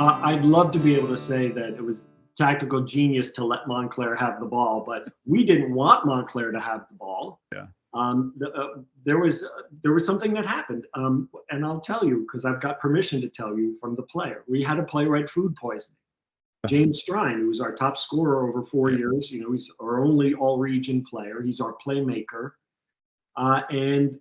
I'd love to be able to say that it was tactical genius to let Montclair have the ball, but we didn't want Montclair to have the ball. Yeah. There was something that happened, and I'll tell you because I've got permission to tell you from the player. We had a playwright food poisoning. James Strine, who was our top scorer over 4 years, he's our only all-region player. He's our playmaker, and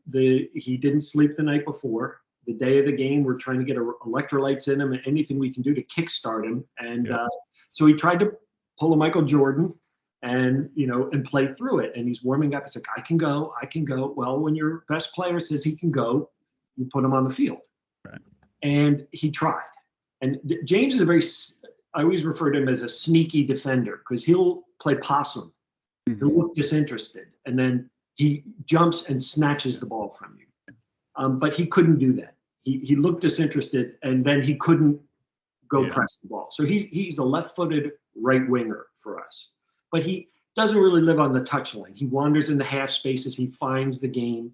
he didn't sleep the night before. The day of the game, we're trying to get electrolytes in him and anything we can do to kickstart him. And so he tried to pull a Michael Jordan and play through it. And he's warming up. It's like, I can go. Well, when your best player says he can go, you put him on the field. Right. And he tried. And James is I always refer to him as a sneaky defender because he'll play possum. Mm-hmm. He'll look disinterested. And then he jumps and snatches the ball from you. But he couldn't do that. He looked disinterested, and then he couldn't go press the ball. So he's a left-footed right winger for us. But he doesn't really live on the touchline. He wanders in the half spaces. He finds the game.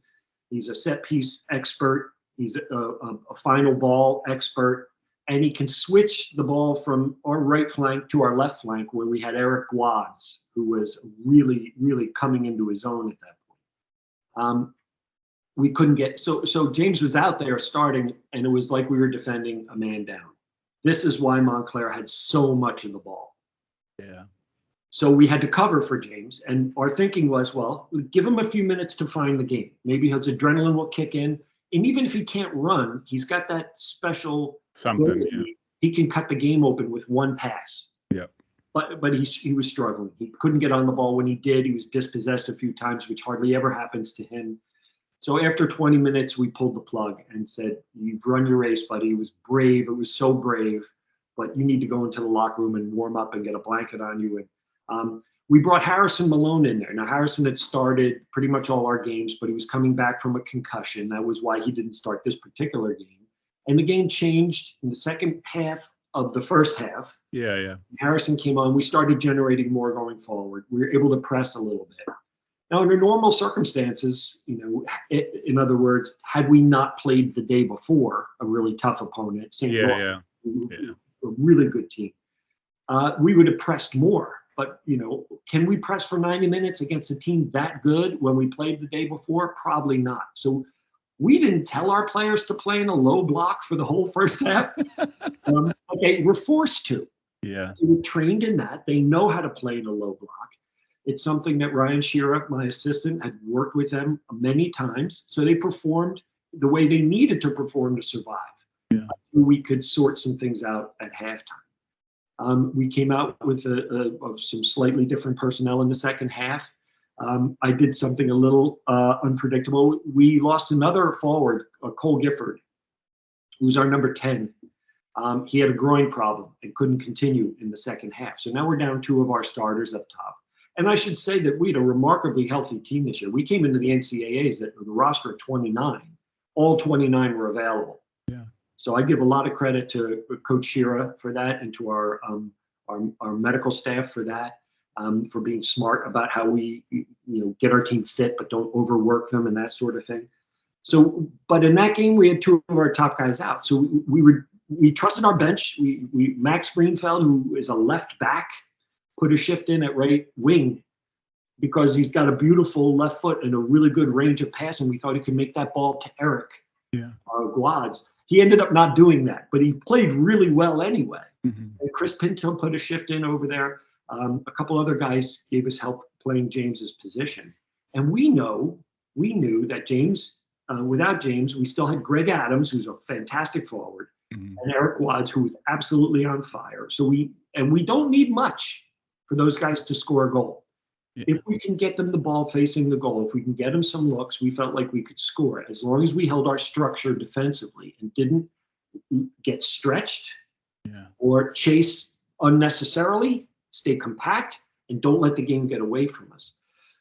He's a set-piece expert. He's a final ball expert. And he can switch the ball from our right flank to our left flank, where we had Eric Guads, who was really, really coming into his own at that point. We couldn't get so James was out there starting, and it was like we were defending a man down. This is why Montclair had so much of the ball. Yeah. So we had to cover for James, and our thinking was, well, give him a few minutes to find the game. Maybe his adrenaline will kick in, and even if he can't run, he's got that special something. He can cut the game open with one pass. Yeah. But he was struggling. He couldn't get on the ball. When he did, he was dispossessed a few times, which hardly ever happens to him. So after 20 minutes, we pulled the plug and said, you've run your race, buddy. It was brave. It was so brave. But you need to go into the locker room and warm up and get a blanket on you. And we brought Harrison Malone in there. Now, Harrison had started pretty much all our games, but he was coming back from a concussion. That was why he didn't start this particular game. And the game changed in the second half of the first half. Yeah. Harrison came on. We started generating more going forward. We were able to press a little bit. Now, under normal circumstances, in other words, had we not played the day before a really tough opponent, a really good team, we would have pressed more. But, can we press for 90 minutes against a team that good when we played the day before? Probably not. So we didn't tell our players to play in a low block for the whole first half. Okay, we're forced to. Yeah. They were trained in that. They know how to play in a low block. It's something that Ryan Shearer, my assistant, had worked with them many times. So they performed the way they needed to perform to survive. Yeah. We could sort some things out at halftime. We came out with some slightly different personnel in the second half. I did something a little unpredictable. We lost another forward, Cole Gifford, who's our number 10. He had a groin problem and couldn't continue in the second half. So now we're down 2 of our starters up top. And I should say that we had a remarkably healthy team this year. We came into the NCAAs at the roster of 29. All 29 were available. Yeah. So I give a lot of credit to Coach Shearer for that, and to our medical staff for that, for being smart about how we get our team fit but don't overwork them and that sort of thing. So, but in that game we had 2 of our top guys out. So we trusted our bench. We Max Greenfeld, who is a left back, put a shift in at right wing because he's got a beautiful left foot and a really good range of passing. We thought he could make that ball to Eric Guads. He ended up not doing that, but he played really well anyway. Mm-hmm. And Chris Pinto put a shift in over there. A couple other guys gave us help playing James's position. And we knew that James, without James, we still had Greg Adams, who's a fantastic forward, and Eric Guads, who was absolutely on fire. So we don't need much for those guys to score a goal. Yeah. If we can get them the ball facing the goal, if we can get them some looks, we felt like we could score it. As long as we held our structure defensively and didn't get stretched or chase unnecessarily, stay compact, and don't let the game get away from us.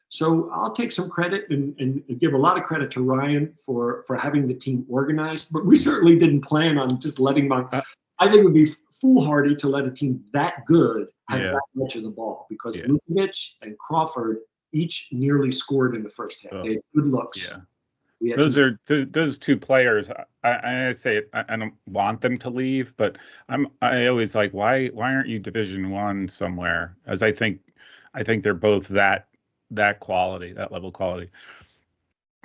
So I'll take some credit and give a lot of credit to Ryan for having the team organized, but we certainly didn't plan on just letting I think it would be foolhardy to let a team that good have that much of the ball, because Lukovic and Crawford each nearly scored in the first half. They had good looks. Yeah. We had Those some. are those two players. I say I don't want them to leave, but I always like why aren't you Division One somewhere? As I think they're both that quality, that level quality.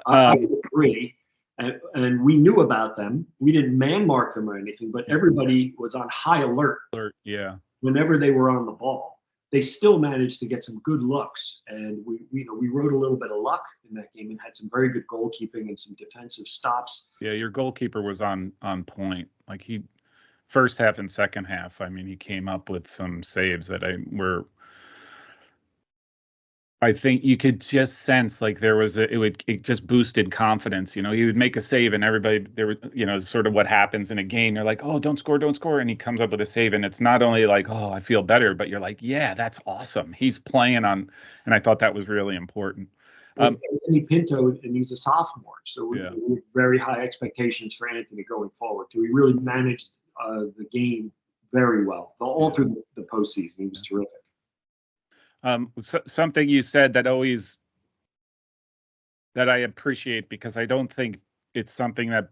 I agree. And we knew about them. We didn't man mark them or anything, but everybody was on high alert Yeah. whenever they were on the ball. They still managed to get some good looks, and we rode a little bit of luck in that game and had some very good goalkeeping and some defensive stops. Yeah, your goalkeeper was on point. Like he first half and second half. I mean, he came up with some saves that I think you could just sense like there was it just boosted confidence. You know, he would make a save and everybody there were, you know, sort of what happens in a game. They're like, oh, don't score, don't score. And he comes up with a save. And it's not only like, oh, I feel better, but you're like, yeah, that's awesome. He's playing on, and I thought that was really important. Was Anthony Pinto, and he's a sophomore, so we Yeah. have very high expectations for Anthony going forward. So he really managed the game very well all through the postseason. He was terrific. Something you said that always that I appreciate because I don't think it's something that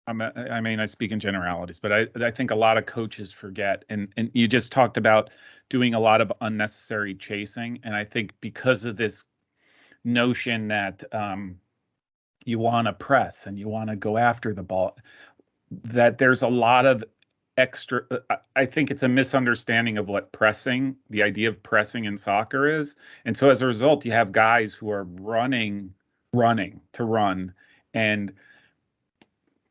I mean, I speak in generalities, but I think a lot of coaches forget. And you just talked about doing a lot of unnecessary chasing. And I think because of this notion that you want to press and you want to go after the ball, that there's a lot of extra. I think it's a misunderstanding of what pressing, the idea of pressing in soccer is. And so as a result, you have guys who are running to run. And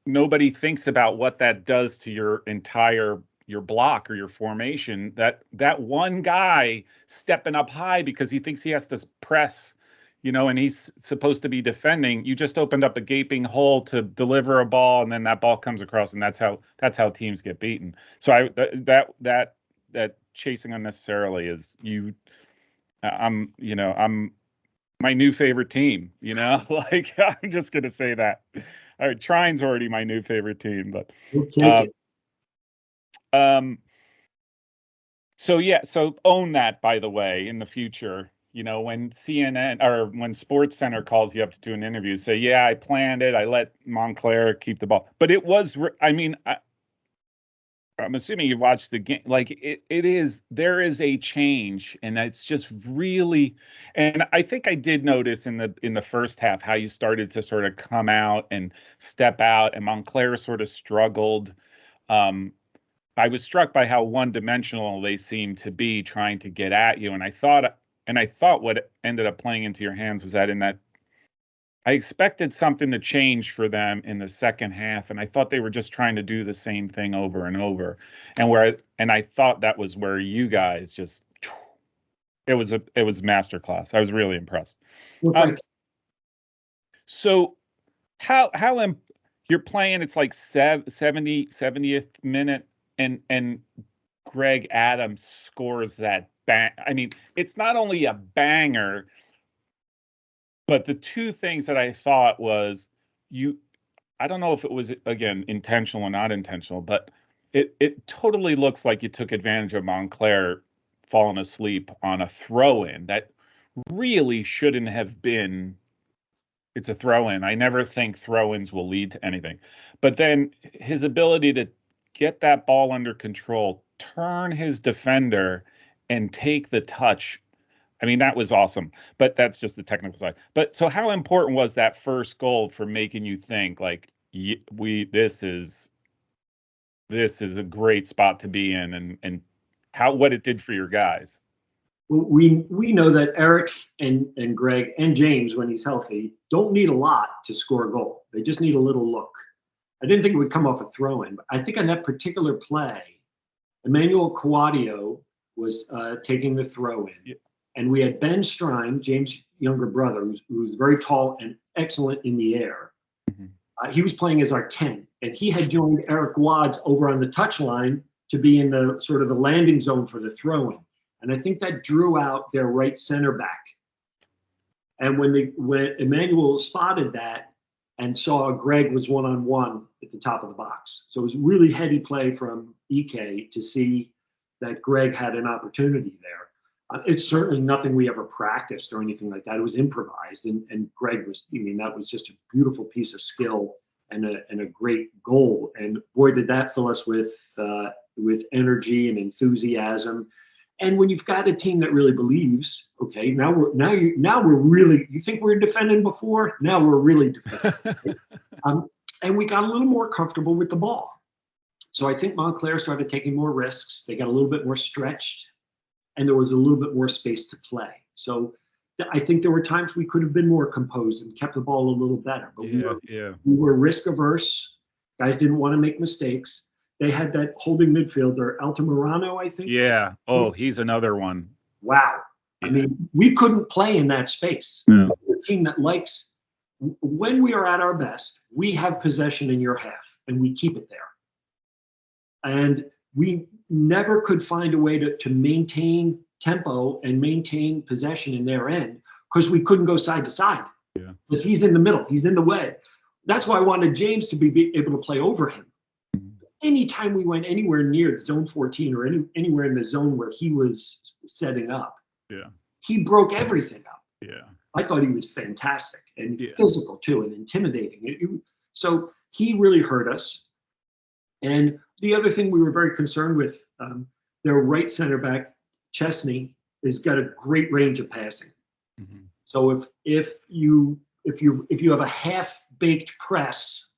nobody thinks about what that does to your entire your block or your formation. That one guy stepping up high because he thinks he has to press, you know, and he's supposed to be defending. You just opened up a gaping hole to deliver a ball, and then that ball comes across, and that's how teams get beaten. So that chasing unnecessarily is you. I'm my new favorite team, you know, like I'm just going to say that. All right, Trine's already my new favorite team, but We'll take it. um so yeah, so own that by the way in the future, you know, when CNN or when Sports Center calls you up to do an interview, say, "Yeah, I planned it. I let Montclair keep the ball." But it was I mean, I'm assuming you watched the game. Like there is a change, and it's just really. And I think I did notice in the first half how you started to sort of come out and step out, and Montclair sort of struggled. Um, I was struck by how one-dimensional they seemed to be trying to get at you, and I thought what ended up playing into your hands was that in that I expected something to change for them in the second half, and I thought they were just trying to do the same thing over and over. And I thought that was where you guys just it was masterclass. I was really impressed. Well, Um, Frank, so how you're playing? It's like 70th minute, and Greg Adams scores that bang. I mean, it's not only a banger. But the two things that I thought was you I don't know if it was again intentional or not intentional, but it totally looks like you took advantage of Montclair falling asleep on a throw in that really shouldn't have been. It's a throw in. I never think throw ins will lead to anything. But then his ability to get that ball under control, turn his defender, and take the touch. I mean, that was awesome, but that's just the technical side. But so how important was that first goal for making you think like this is a great spot to be in, and how what it did for your guys? we know that Eric and Greg and James, when he's healthy, don't need a lot to score a goal. They just need a little look. I didn't think it would come off a throw in, but I think on that particular play, Emmanuel Coadio was taking the throw in. Yeah. And we had Ben Strine, James' younger brother, who was very tall and excellent in the air. Mhm. He was playing as our 10, and he had joined Eric Wads over on the touchline to be in the sort of the landing zone for the throw in. And I think that drew out their right center back. And when Emmanuel spotted that and saw Greg was one-on-one at the top of the box. So it was really heady play from EK to see that Greg had an opportunity there. It's certainly nothing we ever practiced or anything like that. It was improvised, and Greg was. I mean, that was just a beautiful piece of skill and a great goal. And boy, did that fill us with energy and enthusiasm. And when you've got a team that really believes, okay, now we're really. You think we were defending before? Now we're really defending. And we got a little more comfortable with the ball. So I think Montclair started taking more risks. They got a little bit more stretched, and there was a little bit more space to play. So I think there were times we could have been more composed and kept the ball a little better. But we were risk averse. Guys didn't want to make mistakes. They had that holding midfielder, Altamirano, I think. Yeah. Oh, he's another one. Wow. Yeah. I mean, we couldn't play in that space. Yeah. We're a team that likes, when we are at our best, we have possession in your half, and we keep it there. And we never could find a way to maintain tempo and maintain possession in their end because we couldn't go side to side. Yeah. Because he's in the middle, he's in the way. That's why I wanted James to be able to play over him. Anytime we went anywhere near zone 14 or anywhere in the zone where he was setting up, he broke everything up. Yeah. I thought he was fantastic and physical too and intimidating. So he really hurt us. And the other thing we were very concerned with, their right center back, Chesney, has got a great range of passing. Mm-hmm. So if you have a half-baked press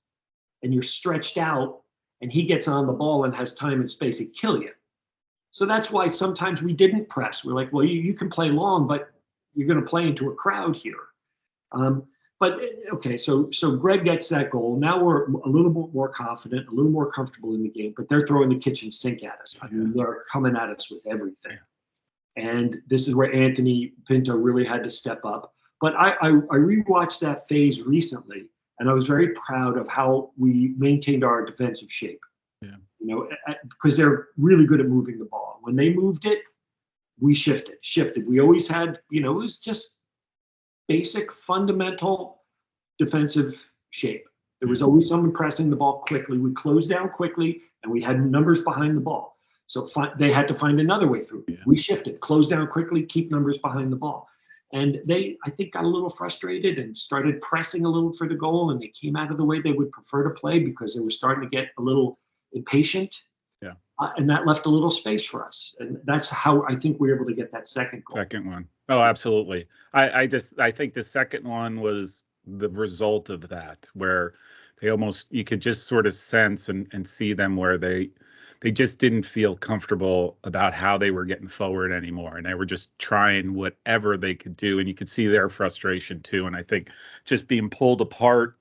and you're stretched out and he gets on the ball and has time and space, he'd kill you. So that's why sometimes we didn't press. We're like, well, you can play long, but you're going to play into a crowd here. But okay, so Greg gets that goal. Now we're a little bit more confident, a little more comfortable in the game, but they're throwing the kitchen sink at us. I mean, they're coming at us with everything. And this is where Anthony Pinto really had to step up. But I rewatched that phase recently, and I was very proud of how we maintained our defensive shape. Yeah. You know, because they're really good at moving the ball. When they moved it, we shifted. We always had, it was just basic, fundamental defensive shape. There was always someone pressing the ball quickly. We closed down quickly, and we had numbers behind the ball. So they had to find another way through. Yeah. We shifted, closed down quickly, keep numbers behind the ball. And they, I think, got a little frustrated and started pressing a little for the goal, and they came out of the way they would prefer to play because they were starting to get a little impatient. Yeah. And that left a little space for us. And that's how I think we were able to get that second goal. Second one. Oh, absolutely. I think the second one was the result of that, where they almost, you could just sort of sense and see them where they just didn't feel comfortable about how they were getting forward anymore. And they were just trying whatever they could do. And you could see their frustration too. And I think just being pulled apart,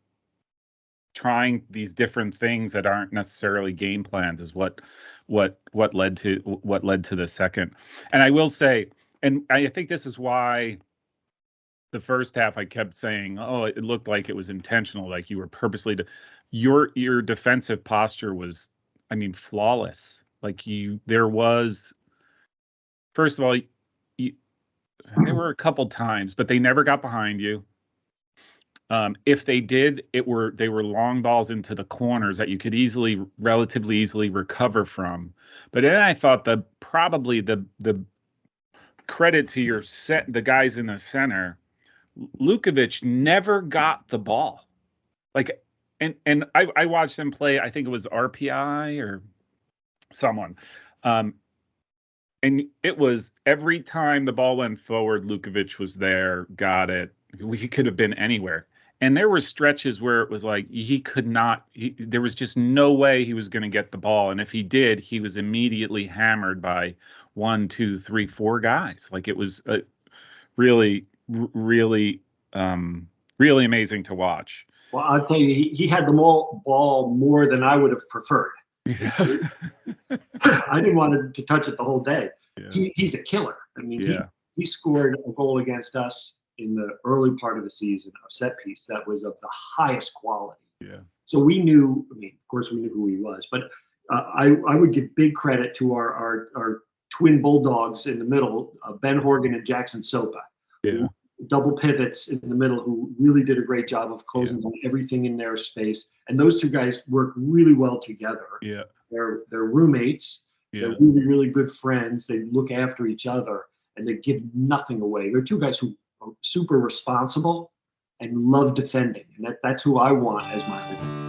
trying these different things that aren't necessarily game plans is what led to the second. And I will say, and I think this is why the first half I kept saying, oh, it looked like it was intentional, like you were purposely your defensive posture was, I mean, flawless. Like there was, first of all, there were a couple times, but they never got behind you. If they did, they were long balls into the corners that you could relatively easily recover from. But then I thought probably the credit to the guys in the center, Lukovic never got the ball. Like, and I watched them play. I think it was RPI or someone, and it was every time the ball went forward, Lukovic was there, got it. He could have been anywhere. And there were stretches where it was like he could not. There was just no way he was going to get the ball, and if he did, he was immediately hammered by 1, 2, 3, 4 guys. Like it was really, really, really amazing to watch. Well, I'll tell you, he had the ball more than I would have preferred. Yeah. I didn't want to touch it the whole day. Yeah. He's a killer. I mean, he scored a goal against us in the early part of the season, a set piece that was of the highest quality. Yeah. So we knew, I mean, of course we knew who he was, but I would give big credit to our twin bulldogs in the middle, Ben Horgan and Jackson Sopa. Yeah. Double pivots in the middle who really did a great job of closing on everything in their space. And those two guys work really well together. Yeah. They're roommates. Yeah. They're really, really good friends. They look after each other. and they give nothing away. They're two guys who are super responsible and love defending, and that's who I want as my